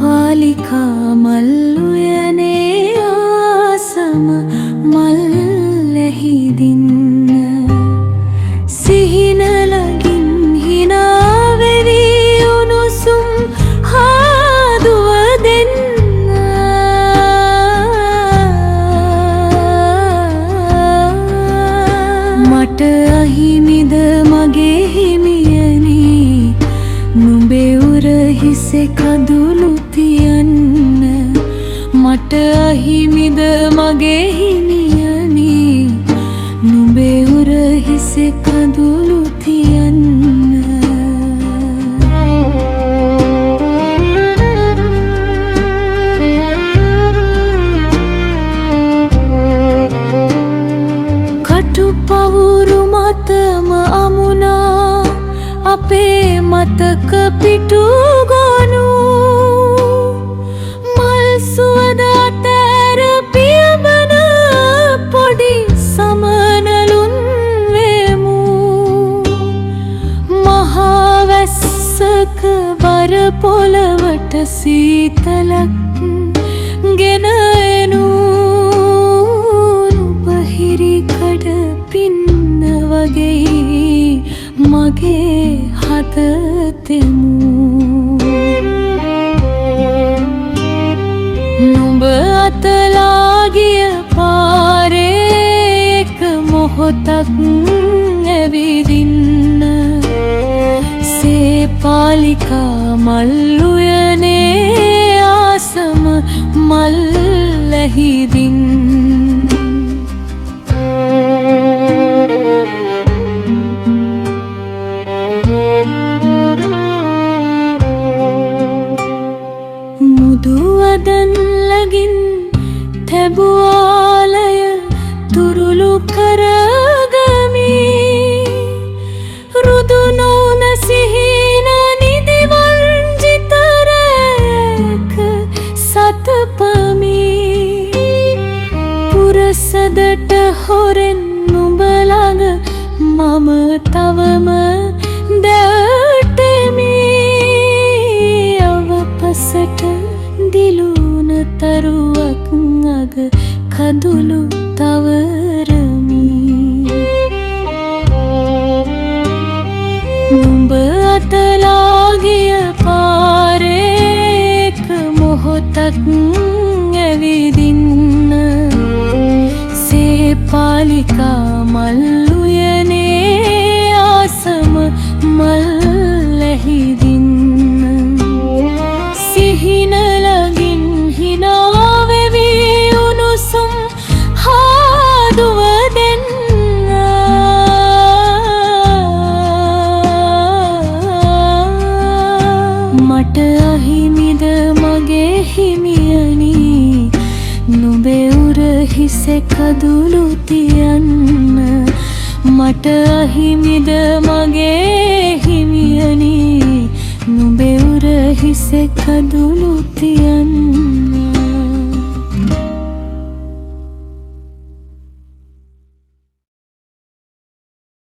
පාලිකා මල් උයනේ ආසම මල්ලෙහිදින්න සිහිනලගින් හිනාවෙවි උණුසුම් හාදුව දෙන්න මට අහිමිද මගේ හිමියනි නුඹේ උරහිසේ කඳුළු තියන්න මට අහිමිද මගේ හිමියනි නුඹේ උරහිසේ කඳුළු තියන්න කටුපවුරු මතම අමුණා අපේ මතක පිටු ගොනු මල් සුවඳ අතර පියඹන පොඩි සමනලුන් වෙමු මහා වැස්සක බර පොළවට සීතලක් ගෙන එනු නුඹහිරි කඩ පින්න වගේ මගේ හත තෙමු නුඹ අතලා ගිය පාරේ එක මොහොතක් ඇවිදින්න සේපාලිකා මල් උයනේ ආසම මල්ලෙහිදින්න මුදුවදන් ලගින් තැබුවාලය තුරුළු කරගමි රුදු නොවන සිහින නිදිවන්ජිතරයක සතපමි පුරසදට හොරෙන් නුඹ ළඟ මම තවම දැටෙමි අවපසට දිලුන තරුවක් අග කඳුළු තවරමි නුඹ අතලා ගිය පාරේ එක මොහොතක් ඇවිදින්න සේපාලිකා මල් උයනේ ආසම මල්ලෙහිදින්න සිහිනලගින් හිනාවෙවි උණුසුම් හාදුව දෙන්න මට අහිමිද මගේ හිමියනි නුඹේ උරහිසේ කඳුළු තියන්න මට අහිමිද මගේ හිමියනි නුඹේ උරහිසේ කඳුළු තියන්න